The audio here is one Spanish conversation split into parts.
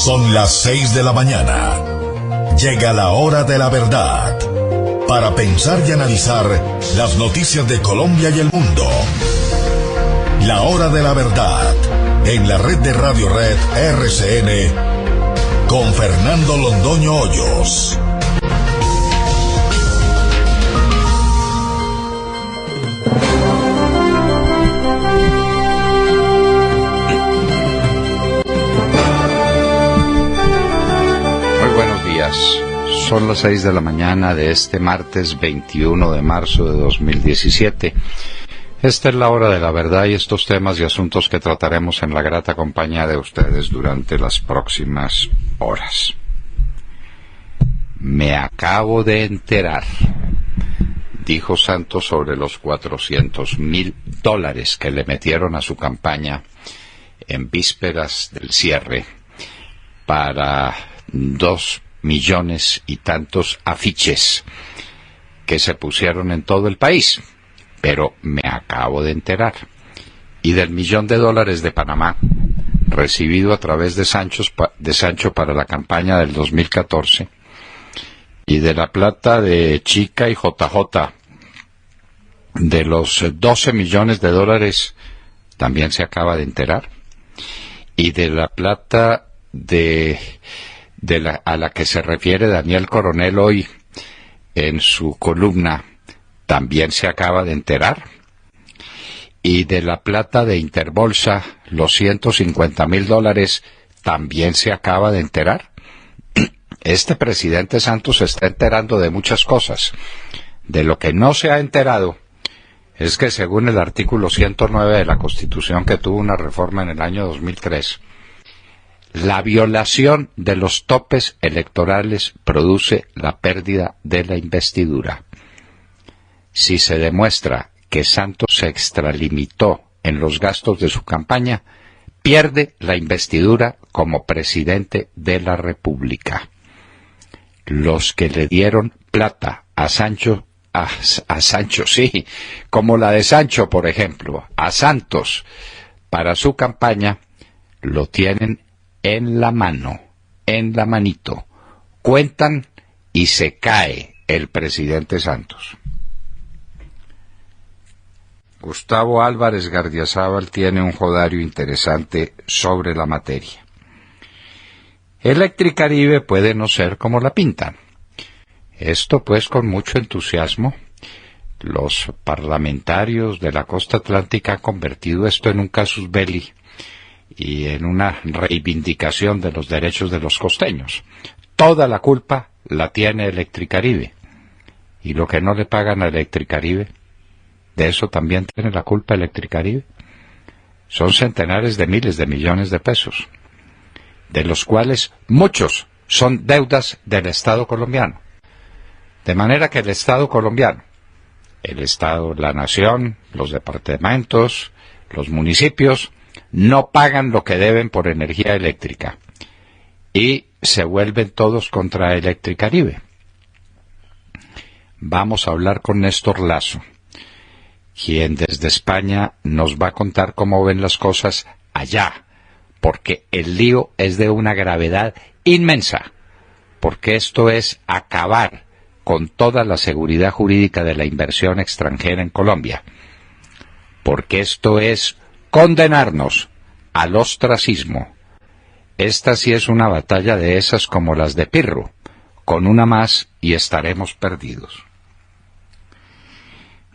Son las 6 de la mañana. Llega la hora de la verdad. Para pensar y analizar las noticias de Colombia y el mundo. La hora de la verdad. En la red de Radio Red RCN. Con Fernando Londoño Hoyos. Son las 6 de la mañana de este martes 21 de marzo de 2017. Esta es la hora de la verdad y estos temas y asuntos que trataremos en la grata compañía de ustedes durante las próximas horas. Me acabo de enterar, dijo Santos sobre los $400,000 que le metieron a su campaña en vísperas del cierre para 2 millones y tantos afiches que se pusieron en todo el país. Pero me acabo de enterar. Y del $1,000,000 de Panamá recibido a través de Sancho para la campaña del 2014 y de la plata de Chica y JJ de los $12 millones también se acaba de enterar. Y de la plata a la que se refiere Daniel Coronel hoy en su columna, también se acaba de enterar. Y de la plata de Interbolsa, los $150,000, también se acaba de enterar. Este presidente Santos se está enterando de muchas cosas. De lo que no se ha enterado es que según el artículo 109 de la Constitución, que tuvo una reforma en el año 2003, la violación de los topes electorales produce la pérdida de la investidura. Si se demuestra que Santos se extralimitó en los gastos de su campaña, pierde la investidura como presidente de la República. Los que le dieron plata a Sancho, sí, como la de Sancho, por ejemplo, a Santos, para su campaña, lo tienen en la mano, en la manito. Cuentan y se cae el presidente Santos. Gustavo Álvarez Gardiazabal tiene un jodario interesante sobre la materia. Electricaribe puede no ser como la pintan. Esto pues con mucho entusiasmo. Los parlamentarios de la costa atlántica han convertido esto en un casus belli y en una reivindicación de los derechos de los costeños. Toda la culpa la tiene Electricaribe. Y lo que no le pagan a Electricaribe, de eso también tiene la culpa Electricaribe. Son centenares de miles de millones de pesos, de los cuales muchos son deudas del Estado colombiano. De manera que el Estado colombiano, el Estado, la Nación, los departamentos, los municipios, no pagan lo que deben por energía eléctrica y se vuelven todos contra Electricaribe. Vamos a hablar con Néstor Lazo, quien desde España nos va a contar cómo ven las cosas allá, porque el lío es de una gravedad inmensa, porque esto es acabar con toda la seguridad jurídica de la inversión extranjera en Colombia, porque esto es condenarnos al ostracismo. Esta sí es una batalla de esas como las de Pirro, con una más y estaremos perdidos.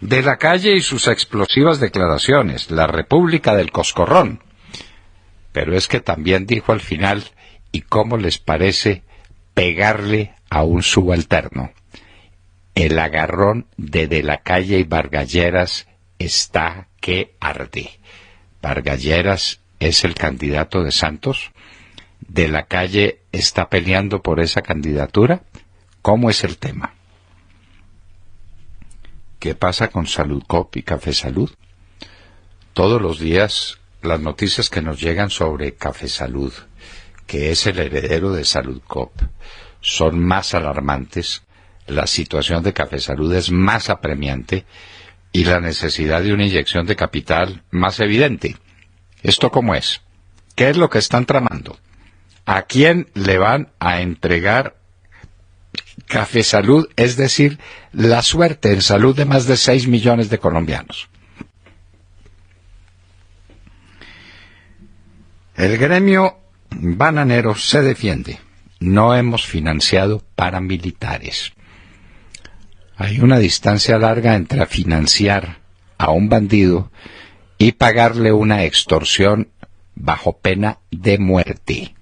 De la Calle y sus explosivas declaraciones, la República del Coscorrón. Pero es que también dijo al final, ¿y cómo les parece pegarle a un subalterno? El agarrón de la Calle y Vargas Lleras está que arde. Vargas Lleras es el candidato de Santos. De la Calle está peleando por esa candidatura. ¿Cómo es el tema? ¿Qué pasa con Saludcop y Café Salud? Todos los días las noticias que nos llegan sobre Café Salud, que es el heredero de Saludcop, son más alarmantes. La situación de Café Salud es más apremiante y la necesidad de una inyección de capital más evidente. ¿Esto cómo es? ¿Qué es lo que están tramando? ¿A quién le van a entregar Café Salud? Es decir, la suerte en salud de más de 6 millones de colombianos. El gremio bananero se defiende. No hemos financiado paramilitares. Hay una distancia larga entre financiar a un bandido y pagarle una extorsión bajo pena de muerte.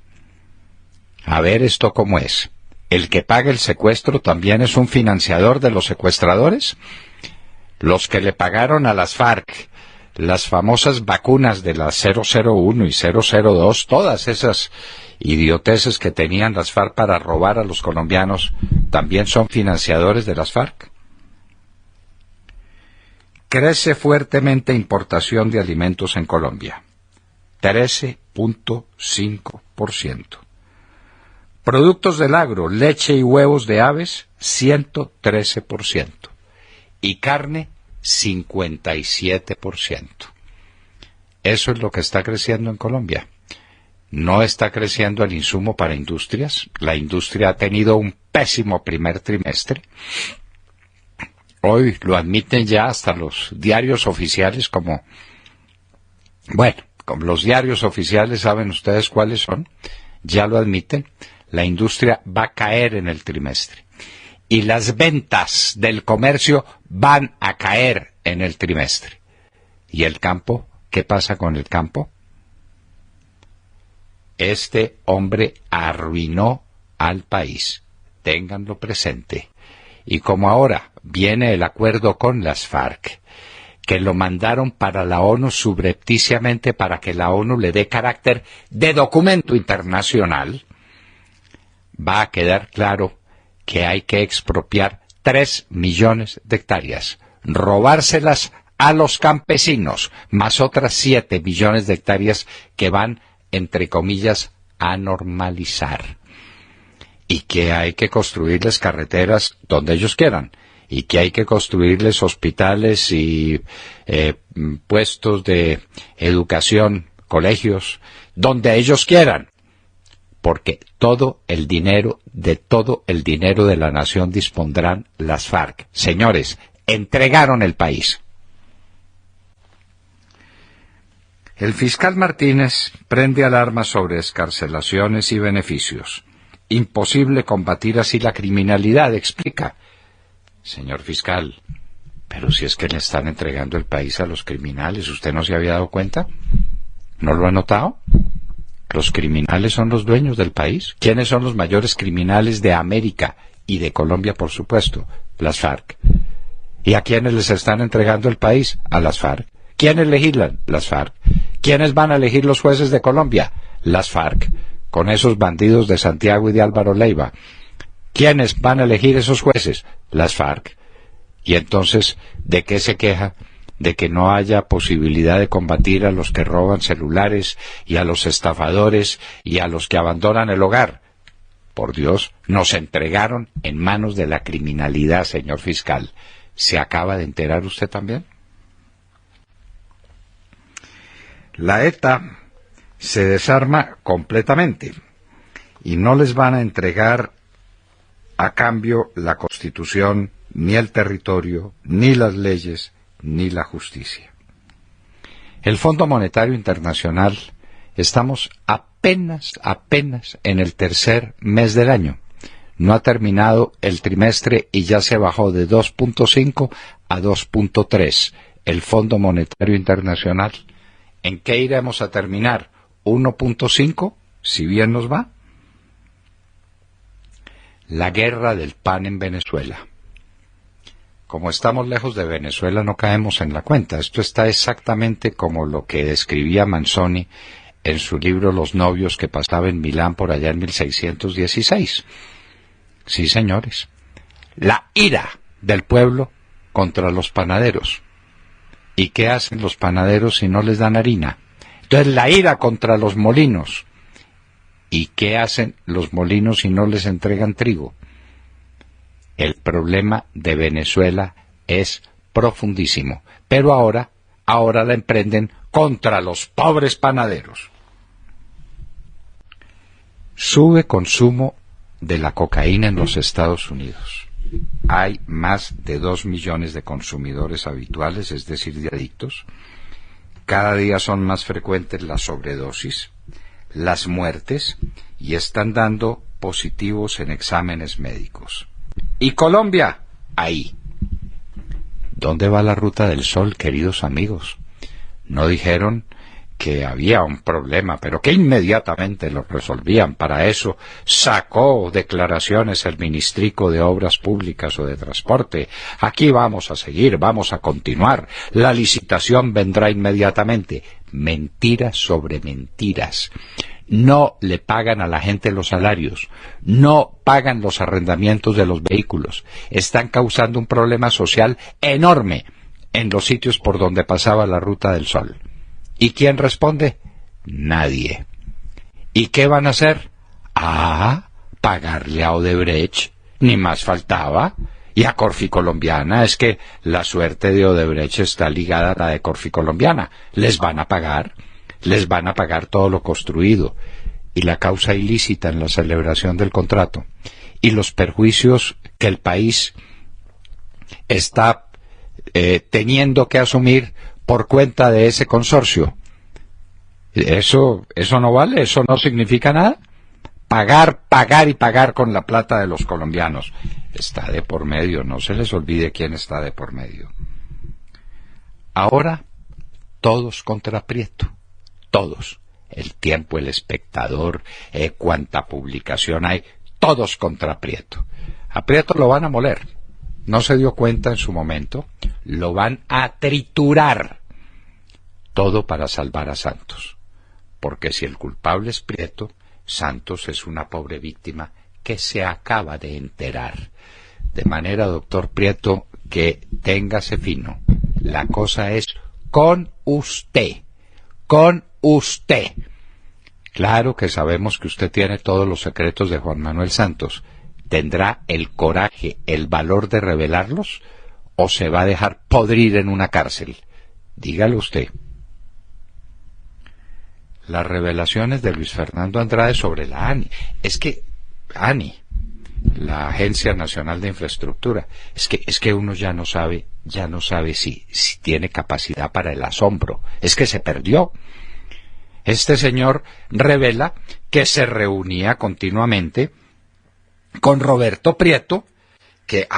A ver esto cómo es. ¿El que paga el secuestro también es un financiador de los secuestradores? Los que le pagaron a las FARC las famosas vacunas de la 001 y 002, todas esas idioteces que tenían las FARC para robar a los colombianos, ¿también son financiadores de las FARC? Crece fuertemente importación de alimentos en Colombia, 13.5%. Productos del agro, leche y huevos de aves, 113%. Y carne, 57%. Eso es lo que está creciendo en Colombia. No está creciendo el insumo para industrias. La industria ha tenido un pésimo primer trimestre. Hoy lo admiten ya hasta los diarios oficiales como los diarios oficiales, ¿saben ustedes cuáles son? Ya lo admiten. La industria va a caer en el trimestre. Y las ventas del comercio van a caer en el trimestre. ¿Y el campo? ¿Qué pasa con el campo? Este hombre arruinó al país. Ténganlo presente. Y como ahora viene el acuerdo con las FARC, que lo mandaron para la ONU subrepticiamente para que la ONU le dé carácter de documento internacional, va a quedar claro que hay que expropiar 3 millones de hectáreas, robárselas a los campesinos, más otras 7 millones de hectáreas que van, entre comillas, a normalizar. Y que hay que construirles carreteras donde ellos quieran, y que hay que construirles hospitales y puestos de educación, colegios, donde ellos quieran. Porque todo el dinero de la nación dispondrán las FARC. Señores, entregaron el país. El fiscal Martínez prende alarma sobre excarcelaciones y beneficios. Imposible combatir así la criminalidad, explica. Señor fiscal, pero si es que le están entregando el país a los criminales, ¿usted no se había dado cuenta? ¿No lo ha notado? Los criminales son los dueños del país. ¿Quiénes son los mayores criminales de América y de Colombia, por supuesto? Las FARC. ¿Y a quiénes les están entregando el país? A las FARC. ¿Quiénes legislan? Las FARC. ¿Quiénes van a elegir los jueces de Colombia? Las FARC. Con esos bandidos de Santiago y de Álvaro Leiva. ¿Quiénes van a elegir esos jueces? Las FARC. Y entonces, ¿de qué se queja? De que no haya posibilidad de combatir a los que roban celulares y a los estafadores y a los que abandonan el hogar. Por Dios, nos entregaron en manos de la criminalidad, señor fiscal. ¿Se acaba de enterar usted también? La ETA se desarma completamente y no les van a entregar a cambio la Constitución, ni el territorio, ni las leyes, ni la justicia. El Fondo Monetario Internacional, estamos apenas en el tercer mes del año. No ha terminado el trimestre y ya se bajó de 2.5 a 2.3. El Fondo Monetario Internacional. ¿En qué iremos a terminar? ¿1.5? Si bien nos va. La guerra del pan en Venezuela. Como estamos lejos de Venezuela, no caemos en la cuenta. Esto está exactamente como lo que describía Manzoni en su libro Los novios que pasaba en Milán por allá en 1616. Sí, señores. La ira del pueblo contra los panaderos. ¿Y qué hacen los panaderos si no les dan harina? Entonces la ira contra los molinos. ¿Y qué hacen los molinos si no les entregan trigo? El problema de Venezuela es profundísimo, pero ahora la emprenden contra los pobres panaderos. Sube consumo de la cocaína en los Estados Unidos. Hay más de 2 millones de consumidores habituales, es decir, de adictos. Cada día son más frecuentes las sobredosis, las muertes, y están dando positivos en exámenes médicos. ¿Y Colombia? Ahí. ¿Dónde va la Ruta del Sol, queridos amigos? No dijeron que había un problema, pero que inmediatamente lo resolvían. Para eso sacó declaraciones el ministrico de Obras Públicas o de Transporte. Aquí vamos a seguir, vamos a continuar. La licitación vendrá inmediatamente. Mentiras sobre mentiras. No le pagan a la gente los salarios, no pagan los arrendamientos de los vehículos. Están causando un problema social enorme en los sitios por donde pasaba la Ruta del Sol. ¿Y quién responde? Nadie. ¿Y qué van a hacer? Pagarle a Odebrecht, ni más faltaba, y a Corficolombiana. Es que la suerte de Odebrecht está ligada a la de Corficolombiana. Les van a pagar todo lo construido, y la causa ilícita en la celebración del contrato, y los perjuicios que el país está teniendo que asumir por cuenta de ese consorcio. Eso no vale, eso no significa nada. Pagar y pagar con la plata de los colombianos. Está de por medio, no se les olvide quién está de por medio. Ahora, todos contra Prieto, todos. El Tiempo, El Espectador, cuanta publicación hay, todos contra Prieto. A Prieto lo van a moler. No se dio cuenta en su momento, lo van a triturar, todo para salvar a Santos, porque si el culpable es Prieto, Santos es una pobre víctima que se acaba de enterar. De manera, doctor Prieto, que téngase fino, la cosa es con usted, Claro que sabemos que usted tiene todos los secretos de Juan Manuel Santos. ¿Tendrá el coraje, el valor de revelarlos, o se va a dejar podrir en una cárcel? Dígalo usted. Las revelaciones de Luis Fernando Andrade sobre la ANI. Es que ANI, la Agencia Nacional de Infraestructura, es que uno ya no sabe si tiene capacidad para el asombro. Es que se perdió. Este señor revela que se reunía continuamente con Roberto Prieto, que,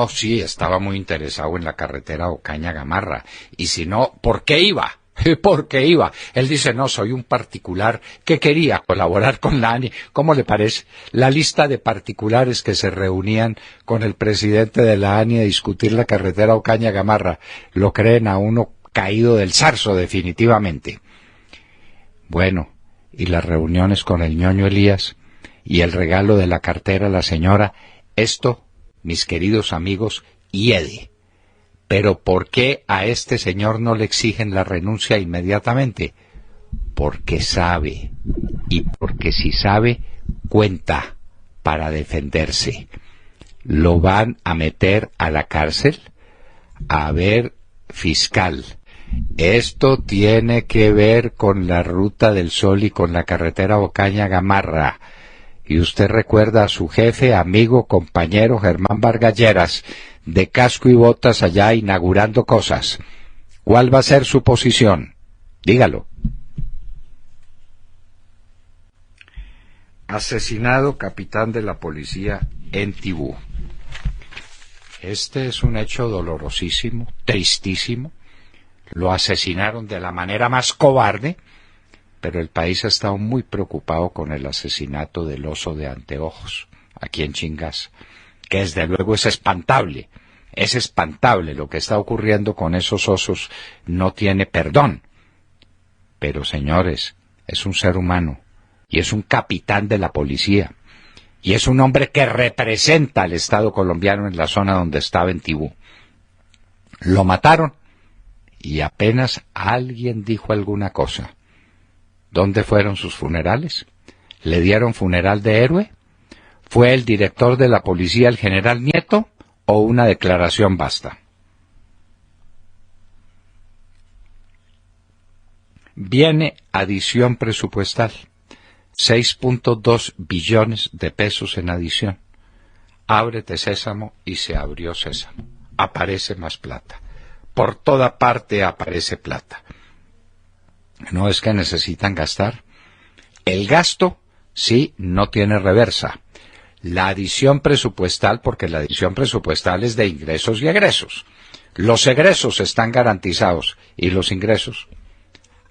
sí, estaba muy interesado en la carretera Ocaña-Gamarra, y si no, ¿por qué iba? ¿Por qué iba? Él dice, no, soy un particular que quería colaborar con la ANI. ¿Cómo le parece? La lista de particulares que se reunían con el presidente de la ANI a discutir la carretera Ocaña-Gamarra, lo creen a uno caído del zarzo definitivamente. Bueno, y las reuniones con el ñoño Elías, y el regalo de la cartera a la señora, esto, mis queridos amigos, hiede. Pero ¿por qué a este señor no le exigen la renuncia inmediatamente? Porque sabe, y porque si sabe, cuenta para defenderse. Lo van a meter a la cárcel. A ver, fiscal, esto tiene que ver con la Ruta del Sol y con la carretera Ocaña-Gamarra. Y usted recuerda a su jefe, amigo, compañero Germán Vargas Lleras, de casco y botas allá inaugurando cosas. ¿Cuál va a ser su posición? Dígalo. Asesinado capitán de la policía en Tibú. Este es un hecho dolorosísimo, tristísimo. Lo asesinaron de la manera más cobarde, pero el país ha estado muy preocupado con el asesinato del oso de anteojos, aquí en Chingas, que desde luego es espantable lo que está ocurriendo con esos osos, no tiene perdón. Pero señores, es un ser humano, y es un capitán de la policía, y es un hombre que representa al Estado colombiano en la zona donde estaba en Tibú. Lo mataron, y apenas alguien dijo alguna cosa. ¿Dónde fueron sus funerales? ¿Le dieron funeral de héroe? ¿Fue el director de la policía el general Nieto o una declaración basta? Viene adición presupuestal. 6.2 billones de pesos en adición. Ábrete Sésamo y se abrió Sésamo. Aparece más plata. Por toda parte aparece plata. No es que necesitan gastar. El gasto, sí, no tiene reversa. La adición presupuestal, porque la adición presupuestal es de ingresos y egresos. Los egresos están garantizados. ¿Y los ingresos?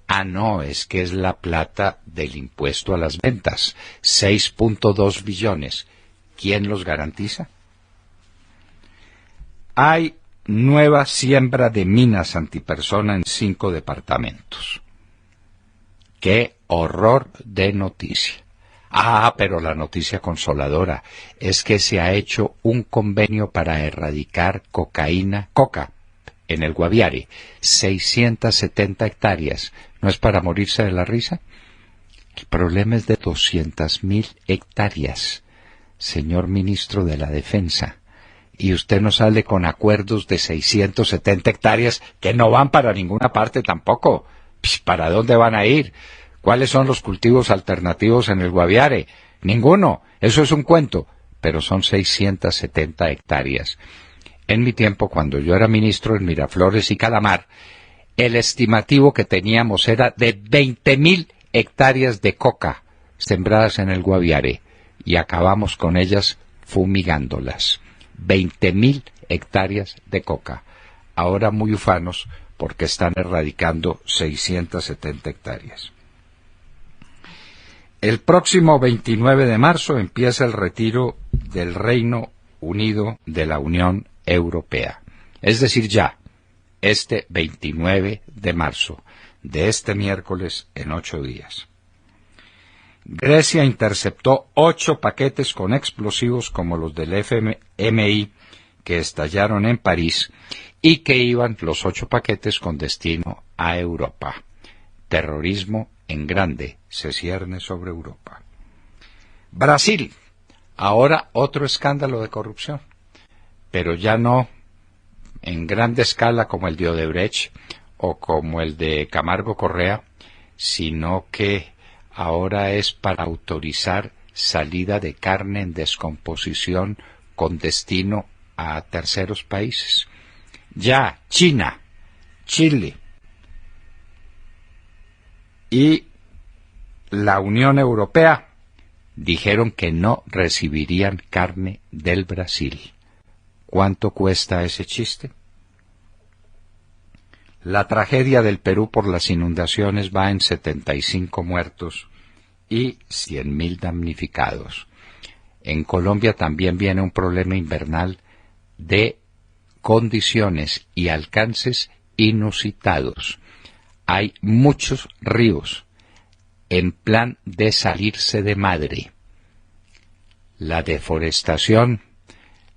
Ah, no, es que es la plata del impuesto a las ventas. 6.2 billones. ¿Quién los garantiza? Hay nueva siembra de minas antipersona en 5 departamentos. ¡Qué horror de noticia! Ah, pero la noticia consoladora es que se ha hecho un convenio para erradicar coca en el Guaviare. 670 hectáreas. ¿No es para morirse de la risa? El problema es de 200.000 hectáreas, señor ministro de la Defensa. Y usted nos sale con acuerdos de 670 hectáreas que no van para ninguna parte tampoco. ¿Para dónde van a ir? ¿Cuáles son los cultivos alternativos en el Guaviare? Ninguno. Eso es un cuento. Pero son 670 hectáreas. En mi tiempo, cuando yo era ministro en Miraflores y Calamar, el estimativo que teníamos era de 20.000 hectáreas de coca sembradas en el Guaviare. Y acabamos con ellas fumigándolas. 20.000 hectáreas de coca. Ahora muy ufanos porque están erradicando 670 hectáreas. El próximo 29 de marzo empieza el retiro del Reino Unido de la Unión Europea. Es decir, ya, este 29 de marzo, de este miércoles en 8 días. Grecia interceptó 8 paquetes con explosivos como los del FMI que estallaron en París y que iban los 8 paquetes con destino a Europa. Terrorismo en grande se cierne sobre Europa. Brasil, ahora otro escándalo de corrupción, pero ya no en grande escala como el de Odebrecht o como el de Camargo Correa, sino que ahora es para autorizar salida de carne en descomposición con destino a terceros países. Ya China, Chile y la Unión Europea dijeron que no recibirían carne del Brasil. ¿Cuánto cuesta ese chiste? La tragedia del Perú por las inundaciones va en 75 muertos y 100.000 damnificados. En Colombia también viene un problema invernal de condiciones y alcances inusitados. Hay muchos ríos en plan de salirse de madre. La deforestación,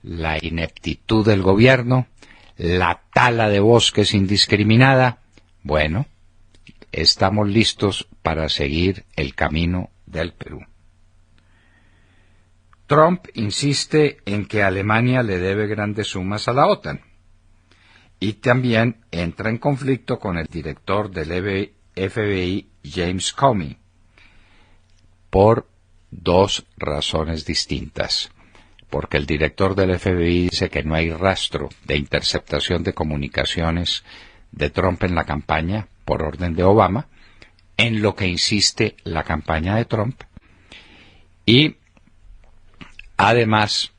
la ineptitud del gobierno, la tala de bosques indiscriminada. Bueno, estamos listos para seguir el camino del Perú. Trump insiste en que Alemania le debe grandes sumas a la OTAN y también entra en conflicto con el director del FBI, James Comey, por 2 razones distintas. Porque el director del FBI dice que no hay rastro de interceptación de comunicaciones de Trump en la campaña por orden de Obama, en lo que insiste la campaña de Trump, y además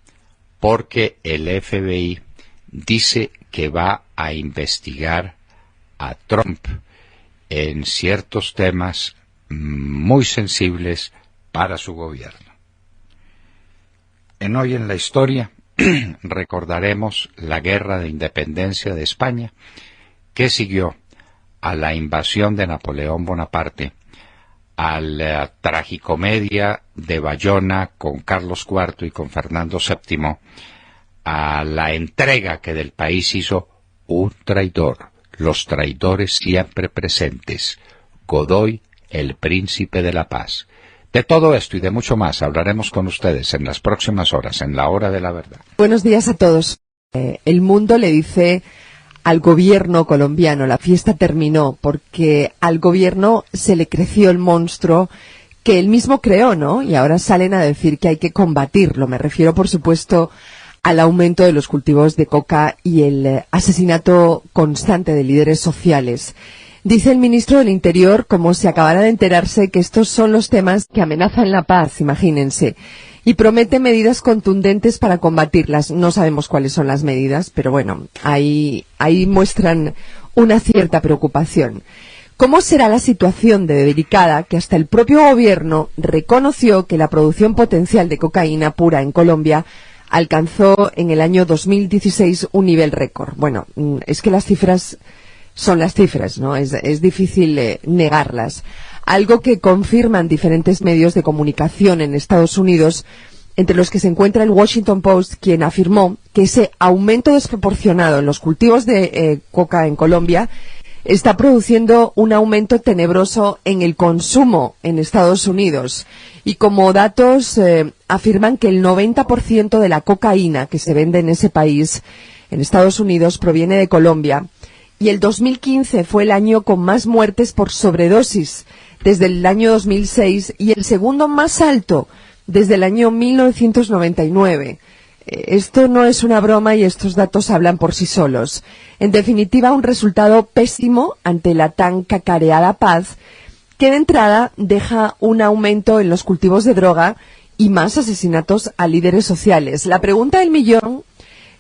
porque el FBI dice que va a investigar a Trump en ciertos temas muy sensibles para su gobierno. En Hoy en la Historia recordaremos la Guerra de Independencia de España, que siguió a la invasión de Napoleón Bonaparte, a la tragicomedia de Bayona con Carlos IV y con Fernando VII, a la entrega que del país hizo un traidor, los traidores siempre presentes, Godoy, el príncipe de la paz. De todo esto y de mucho más hablaremos con ustedes en las próximas horas, en la Hora de la Verdad. Buenos días a todos. El mundo le dice al gobierno colombiano, la fiesta terminó, porque al gobierno se le creció el monstruo que él mismo creó, ¿no? Y ahora salen a decir que hay que combatirlo. Me refiero, por supuesto, al aumento de los cultivos de coca y el asesinato constante de líderes sociales. Dice el ministro del Interior, como si acabara de enterarse, que estos son los temas que amenazan la paz, imagínense, y promete medidas contundentes para combatirlas. No sabemos cuáles son las medidas, pero bueno, ahí muestran una cierta preocupación. ¿Cómo será la situación de delicada que hasta el propio gobierno reconoció que la producción potencial de cocaína pura en Colombia alcanzó en el año 2016 un nivel récord? Bueno, es que las cifras son las cifras, ¿no? Es difícil negarlas. Algo que confirman diferentes medios de comunicación en Estados Unidos, entre los que se encuentra el Washington Post, quien afirmó que ese aumento desproporcionado en los cultivos de coca en Colombia está produciendo un aumento tenebroso en el consumo en Estados Unidos. Y como datos afirman que el 90% de la cocaína que se vende en ese país, en Estados Unidos, proviene de Colombia. Y el 2015 fue el año con más muertes por sobredosis desde el año 2006 y el segundo más alto desde el año 1999. Esto no es una broma y estos datos hablan por sí solos. En definitiva, un resultado pésimo ante la tan cacareada paz, que de entrada deja un aumento en los cultivos de droga y más asesinatos a líderes sociales. La pregunta del millón,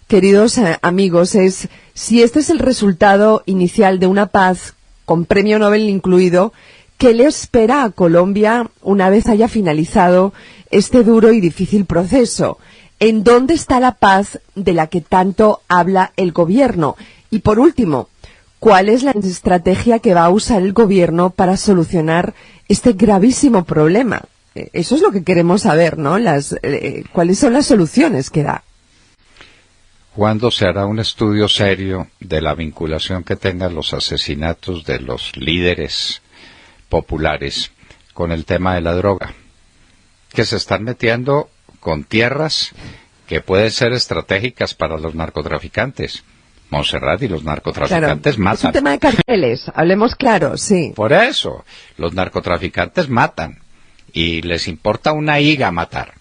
queridos amigos, es si este es el resultado inicial de una paz con premio Nobel incluido, ¿qué le espera a Colombia una vez haya finalizado este duro y difícil proceso? ¿En dónde está la paz de la que tanto habla el gobierno? Y por último, ¿cuál es la estrategia que va a usar el gobierno para solucionar este gravísimo problema? Eso es lo que queremos saber, ¿no? ¿Cuáles son las soluciones que da? ¿Cuándo se hará un estudio serio de la vinculación que tengan los asesinatos de los líderes populares con el tema de la droga? Que se están metiendo con tierras que pueden ser estratégicas para los narcotraficantes. Montserrat, y los narcotraficantes matan. Es un tema de carteles, hablemos claro, sí. Por eso, los narcotraficantes matan y les importa una higa matar.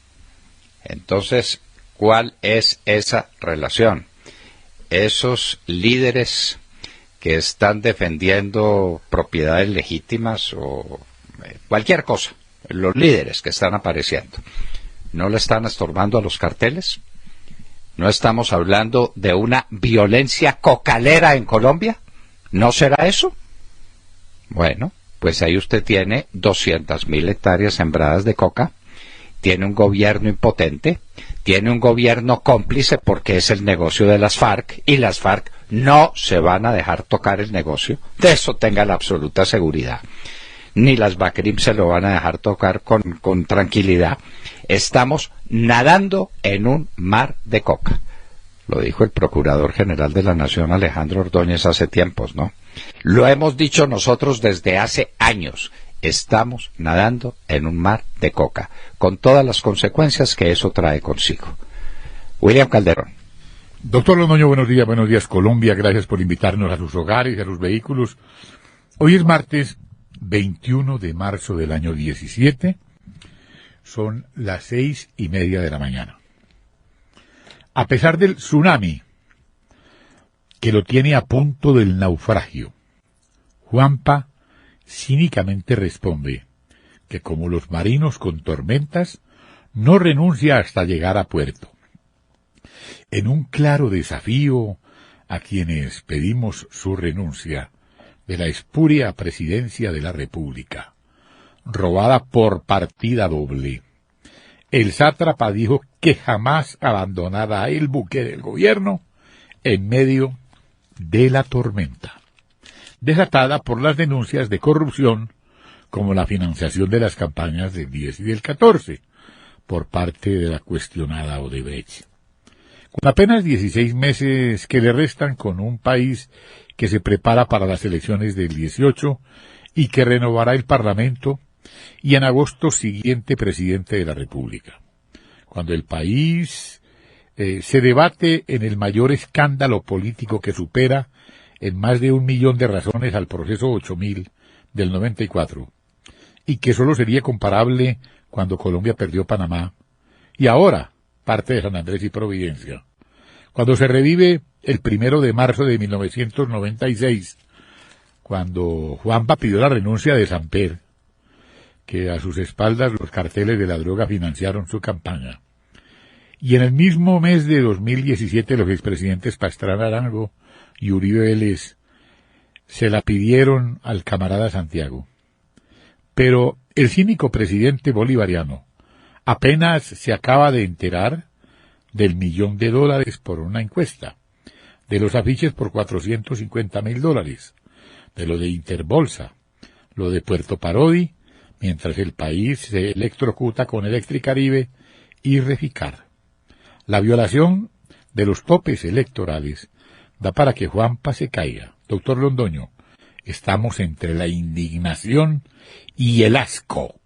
Entonces, ¿cuál es esa relación? Esos líderes que están defendiendo propiedades legítimas o cualquier cosa, los líderes que están apareciendo, ¿no le están estorbando a los carteles? ¿No estamos hablando de una violencia cocalera en Colombia? ¿No será eso? Bueno, pues ahí usted tiene 200.000 hectáreas sembradas de coca, tiene un gobierno impotente, tiene un gobierno cómplice porque es el negocio de las FARC, y las FARC no se van a dejar tocar el negocio, de eso tenga la absoluta seguridad. Ni las BACRIM se lo van a dejar tocar con tranquilidad. Estamos nadando en un mar de coca. Lo dijo el Procurador General de la Nación, Alejandro Ordóñez, hace tiempos, ¿no? Lo hemos dicho nosotros desde hace años. Estamos nadando en un mar de coca, con todas las consecuencias que eso trae consigo. William Calderón. Doctor Londoño, buenos días Colombia, gracias por invitarnos a sus hogares y a sus vehículos. Hoy es martes 21 de marzo del año 17, son las 6:30 de la mañana. A pesar del tsunami que lo tiene a punto del naufragio, Juanpa cínicamente responde que como los marinos con tormentas, no renuncia hasta llegar a puerto. En un claro desafío a quienes pedimos su renuncia de la espuria presidencia de la República, robada por partida doble, el sátrapa dijo que jamás abandonará el buque del gobierno en medio de la tormenta, desatada por las denuncias de corrupción como la financiación de las campañas del 10 y del 14 por parte de la cuestionada Odebrecht. Con apenas 16 meses que le restan, con un país que se prepara para las elecciones del 18 y que renovará el Parlamento, y en agosto siguiente presidente de la República. Cuando el país se debate en el mayor escándalo político que supera en más de 1 millón de razones al proceso 8000 del 94, y que solo sería comparable cuando Colombia perdió Panamá y ahora parte de San Andrés y Providencia. Cuando se revive el 1 de marzo de 1996, cuando Juanpa pidió la renuncia de Samper, que a sus espaldas los carteles de la droga financiaron su campaña. Y en el mismo mes de 2017 los expresidentes Pastrana Arango y Uribe Vélez se la pidieron al camarada Santiago. Pero el cínico presidente bolivariano apenas se acaba de enterar del $1.000.000 por una encuesta, de los afiches por $450.000, de lo de Interbolsa, lo de Puerto Parodi, mientras el país se electrocuta con Electricaribe y Reficar. La violación de los topes electorales da para que Juanpa se caiga. Doctor Londoño, estamos entre la indignación y el asco,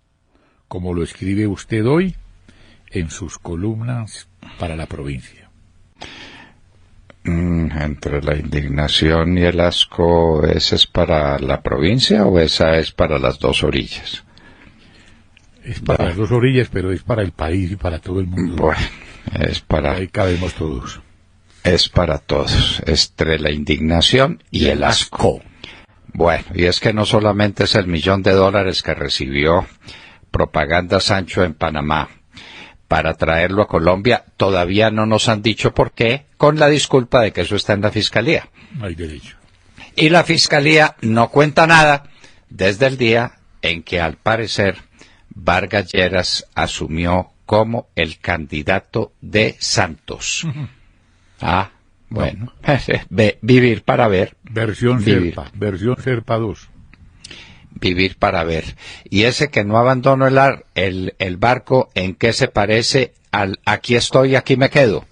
como lo escribe usted hoy en sus columnas para La Provincia. Entre la indignación y el asco, ¿esa es para La Provincia o esa es para las dos orillas? Es para las dos orillas, pero es para el país y para todo el mundo. Bueno, es para... Ahí cabemos todos. Es para todos, entre la indignación y el asco. Bueno, y es que no solamente es el $1.000.000 que recibió Propaganda Sancho en Panamá para traerlo a Colombia, todavía no nos han dicho por qué, con la disculpa de que eso está en la Fiscalía. Hay derecho. Y la Fiscalía no cuenta nada desde el día en que, al parecer, Vargas Lleras asumió como el candidato de Santos. Ah, bueno, vivir para ver. Versión Serpa 2. Vivir para ver. Y ese que no abandonó el barco, ¿en qué se parece al aquí estoy, aquí me quedo?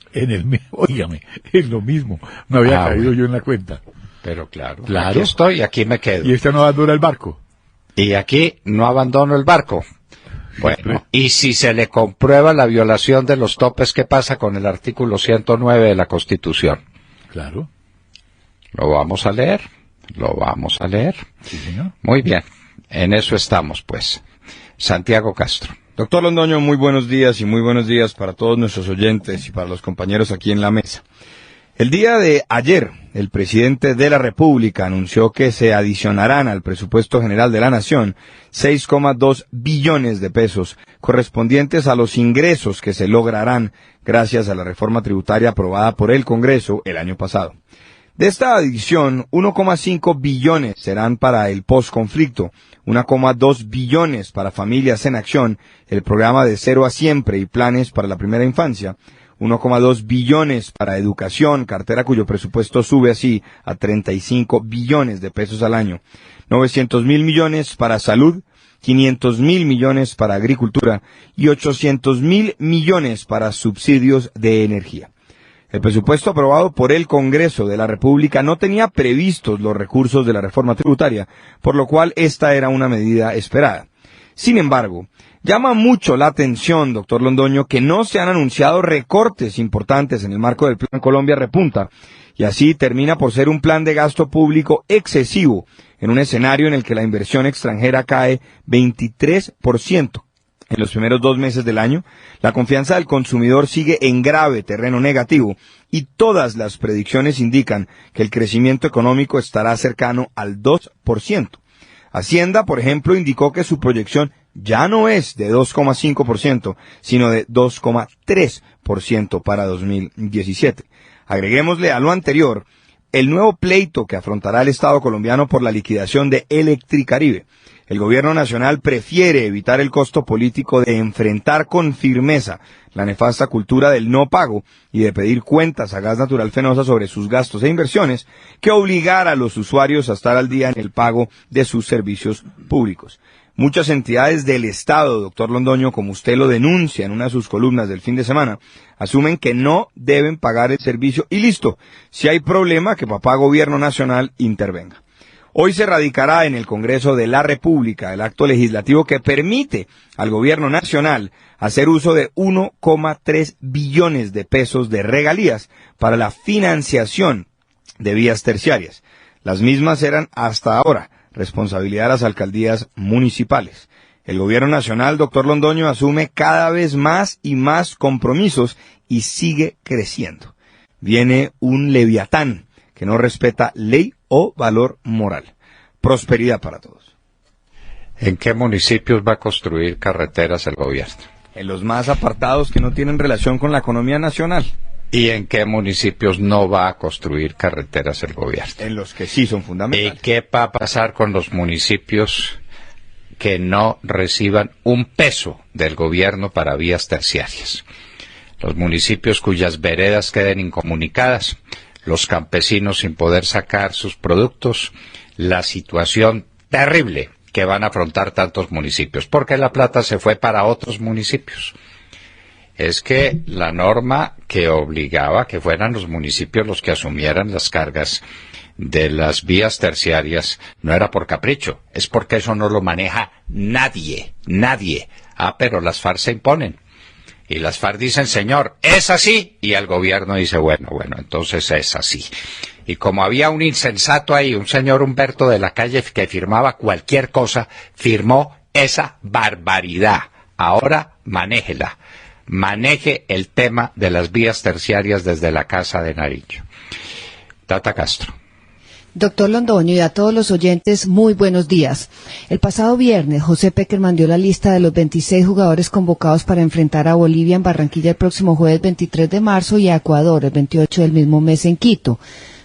Óigame, es lo mismo. No había caído yo en la cuenta. Pero claro, aquí estoy, aquí me quedo. Y no abandona el barco. Y aquí no abandono el barco. Bueno, y si se le comprueba la violación de los topes, ¿qué pasa con el artículo 109 de la Constitución? Claro. Lo vamos a leer. Sí, señor. Muy bien, en eso estamos, pues. Santiago Castro. Doctor Londoño, muy buenos días y muy buenos días para todos nuestros oyentes y para los compañeros aquí en la mesa. El día de ayer, el presidente de la República anunció que se adicionarán al presupuesto general de la Nación 6,2 billones de pesos correspondientes a los ingresos que se lograrán gracias a la reforma tributaria aprobada por el Congreso el año pasado. De esta adición, 1,5 billones serán para el posconflicto, 1,2 billones para Familias en Acción, el programa de Cero a Siempre y planes para la primera infancia, 1,2 billones para educación, cartera cuyo presupuesto sube así a 35 billones de pesos al año, 900.000 millones para salud, 500.000 millones para agricultura y 800.000 millones para subsidios de energía. El presupuesto aprobado por el Congreso de la República no tenía previstos los recursos de la reforma tributaria, por lo cual esta era una medida esperada. Sin embargo, llama mucho la atención, doctor Londoño, que no se han anunciado recortes importantes en el marco del Plan Colombia Repunta, y así termina por ser un plan de gasto público excesivo, en un escenario en el que la inversión extranjera cae 23%. En los primeros 2 meses del año, la confianza del consumidor sigue en grave terreno negativo y todas las predicciones indican que el crecimiento económico estará cercano al 2%. Hacienda, por ejemplo, indicó que su proyección ya no es de 2,5%, sino de 2,3% para 2017. Agreguémosle a lo anterior el nuevo pleito que afrontará el Estado colombiano por la liquidación de Electricaribe. El gobierno nacional prefiere evitar el costo político de enfrentar con firmeza la nefasta cultura del no pago y de pedir cuentas a Gas Natural Fenosa sobre sus gastos e inversiones que obligar a los usuarios a estar al día en el pago de sus servicios públicos. Muchas entidades del Estado, doctor Londoño, como usted lo denuncia en una de sus columnas del fin de semana, asumen que no deben pagar el servicio y listo. Si hay problema, que papá Gobierno Nacional intervenga. Hoy se radicará en el Congreso de la República el acto legislativo que permite al Gobierno Nacional hacer uso de 1,3 billones de pesos de regalías para la financiación de vías terciarias. Las mismas eran hasta ahora responsabilidad de las alcaldías municipales. El gobierno nacional, doctor Londoño, asume cada vez más y más compromisos y sigue creciendo. Viene un leviatán que no respeta ley o valor moral. Prosperidad para todos. ¿En qué municipios va a construir carreteras el gobierno? En los más apartados que no tienen relación con la economía nacional. ¿Y en qué municipios no va a construir carreteras el gobierno? En los que sí son fundamentales. ¿Y qué va a pasar con los municipios que no reciban un peso del gobierno para vías terciarias? Los municipios cuyas veredas queden incomunicadas, los campesinos sin poder sacar sus productos, la situación terrible que van a afrontar tantos municipios, porque la plata se fue para otros municipios. Es que la norma que obligaba que fueran los municipios los que asumieran las cargas de las vías terciarias no era por capricho, es porque eso no lo maneja nadie. Pero las FARC se imponen. Y las FARC dicen, señor, es así. Y el gobierno dice, bueno, entonces es así. Y como había un insensato ahí, un señor Humberto de la Calle que firmaba cualquier cosa, firmó esa barbaridad. Ahora manéjela. Maneje el tema de las vías terciarias desde la Casa de Nariño. Tata Castro. Doctor Londoño y a todos los oyentes, muy buenos días. El pasado viernes, José Peckerman dio la lista de los 26 jugadores convocados para enfrentar a Bolivia en Barranquilla el próximo jueves 23 de marzo y a Ecuador el 28 del mismo mes en Quito.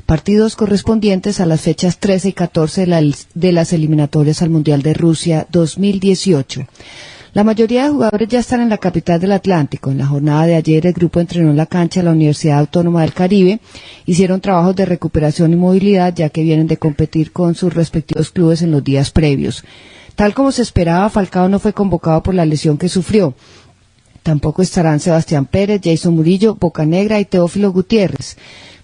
Partidos correspondientes a las fechas 13 y 14 de las eliminatorias al Mundial de Rusia 2018. La mayoría de jugadores ya están en la capital del Atlántico. En la jornada de ayer el grupo entrenó en la cancha de la Universidad Autónoma del Caribe. Hicieron trabajos de recuperación y movilidad ya que vienen de competir con sus respectivos clubes en los días previos. Tal como se esperaba, Falcao no fue convocado por la lesión que sufrió. Tampoco estarán Sebastián Pérez, Jason Murillo, Bocanegra y Teófilo Gutiérrez.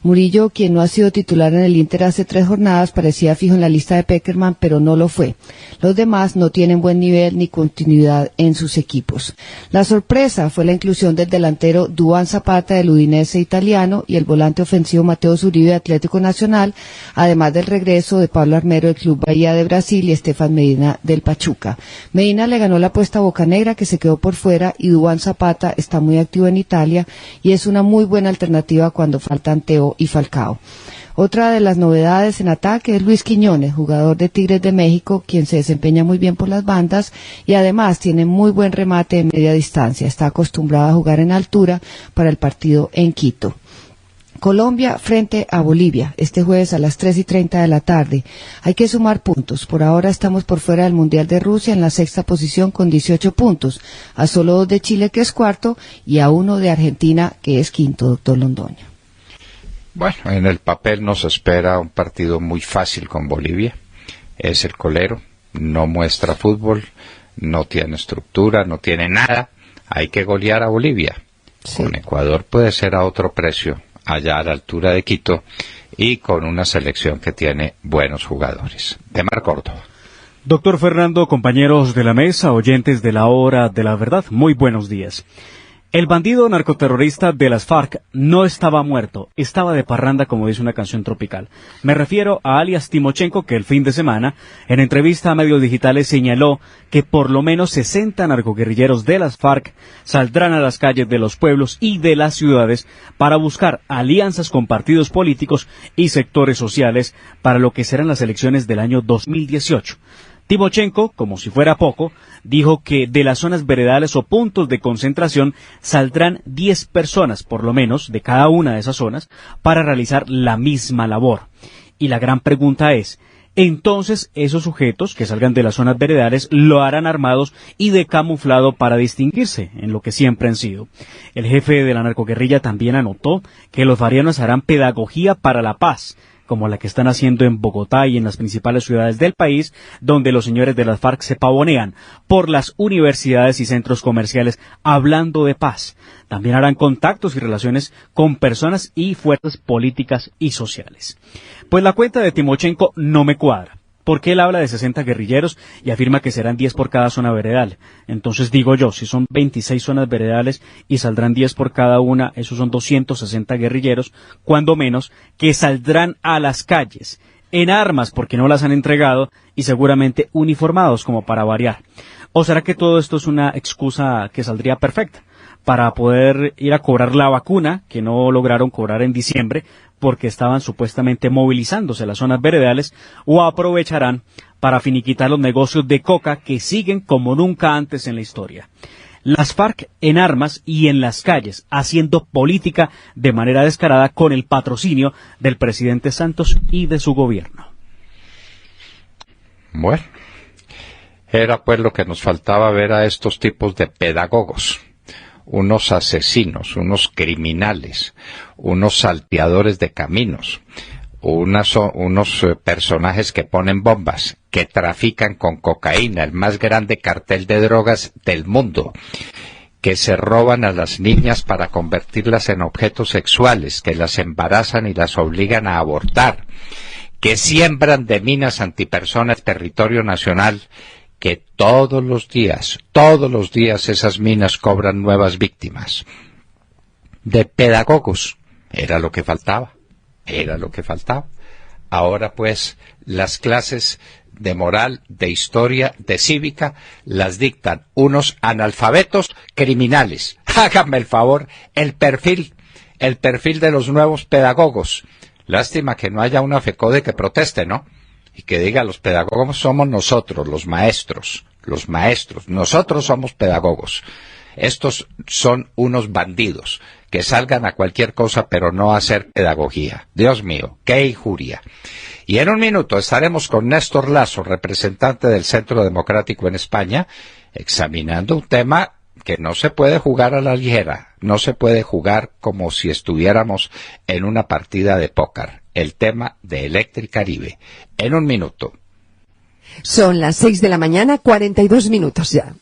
Murillo, quien no ha sido titular en el Inter hace 3 jornadas, parecía fijo en la lista de Peckerman, pero no lo fue. Los demás no tienen buen nivel ni continuidad en sus equipos. La sorpresa fue la inclusión del delantero Duván Zapata del Udinese italiano y el volante ofensivo Mateo Zuribe de Atlético Nacional, además del regreso de Pablo Armero del Club Bahía de Brasil y Estefan Medina del Pachuca. Medina le ganó la apuesta a Bocanegra, que se quedó por fuera, y Duván Zapata está muy activo en Italia y es una muy buena alternativa cuando faltan Teo y Falcao. Otra de las novedades en ataque es Luis Quiñones, jugador de Tigres de México, quien se desempeña muy bien por las bandas y además tiene muy buen remate de media distancia. Está acostumbrado a jugar en altura para el partido en Quito. Colombia frente a Bolivia, este jueves a las 3:30 de la tarde. Hay que sumar puntos. Por ahora estamos por fuera del Mundial de Rusia en la 6ª posición con 18 puntos, a solo 2 de Chile, que es cuarto, y a 1 de Argentina, que es quinto, doctor Londoño. Bueno, en el papel nos espera un partido muy fácil con Bolivia. Es el colero, no muestra fútbol, no tiene estructura, no tiene nada. Hay que golear a Bolivia. Sí. Con Ecuador puede ser a otro precio, allá a la altura de Quito, y con una selección que tiene buenos jugadores. Demar Córdoba. Doctor Fernando, compañeros de la mesa, oyentes de la Hora de la Verdad, muy buenos días. El bandido narcoterrorista de las FARC no estaba muerto, estaba de parranda, como dice una canción tropical. Me refiero a alias Timochenko, que el fin de semana, en entrevista a medios digitales, señaló que por lo menos 60 narcoguerrilleros de las FARC saldrán a las calles de los pueblos y de las ciudades para buscar alianzas con partidos políticos y sectores sociales para lo que serán las elecciones del año 2018. Timochenko, como si fuera poco, dijo que de las zonas veredales o puntos de concentración saldrán 10 personas, por lo menos, de cada una de esas zonas, para realizar la misma labor. Y la gran pregunta es, entonces esos sujetos que salgan de las zonas veredales lo harán armados y de camuflado para distinguirse en lo que siempre han sido. El jefe de la narcoguerrilla también anotó que los farianos harán pedagogía para la paz, como la que están haciendo en Bogotá y en las principales ciudades del país, donde los señores de las FARC se pavonean por las universidades y centros comerciales hablando de paz. También harán contactos y relaciones con personas y fuerzas políticas y sociales. Pues la cuenta de Timochenko no me cuadra, porque él habla de 60 guerrilleros y afirma que serán 10 por cada zona veredal. Entonces digo yo, si son 26 zonas veredales y saldrán 10 por cada una, esos son 260 guerrilleros, cuando menos, que saldrán a las calles, en armas porque no las han entregado y seguramente uniformados como para variar. ¿O será que todo esto es una excusa que saldría perfecta para poder ir a cobrar la vacuna que no lograron cobrar en diciembre porque estaban supuestamente movilizándose las zonas veredales, o aprovecharán para finiquitar los negocios de coca que siguen como nunca antes en la historia? Las FARC en armas y en las calles, haciendo política de manera descarada con el patrocinio del presidente Santos y de su gobierno. Bueno, era pues lo que nos faltaba ver a estos tipos de pedagogos, unos asesinos, unos criminales, unos salteadores de caminos, unos personajes que ponen bombas, que trafican con cocaína, el más grande cartel de drogas del mundo, que se roban a las niñas para convertirlas en objetos sexuales, que las embarazan y las obligan a abortar, que siembran de minas antipersonas territorio nacional, que todos los días esas minas cobran nuevas víctimas. De pedagogos, era lo que faltaba. Ahora pues las clases de moral, de historia, de cívica, las dictan unos analfabetos criminales. Háganme el favor, el perfil de los nuevos pedagogos. Lástima que no haya una FECODE que proteste, ¿no? Y que diga, los pedagogos somos nosotros, los maestros, nosotros somos pedagogos. Estos son unos bandidos que salgan a cualquier cosa pero no a hacer pedagogía. Dios mío, qué injuria. Y en un minuto estaremos con Néstor Lazo, representante del Centro Democrático en España, examinando un tema que no se puede jugar a la ligera, no se puede jugar como si estuviéramos en una partida de póker, el tema de Electric Caribe. En un minuto. Son las 6 de la mañana, 42 minutos ya.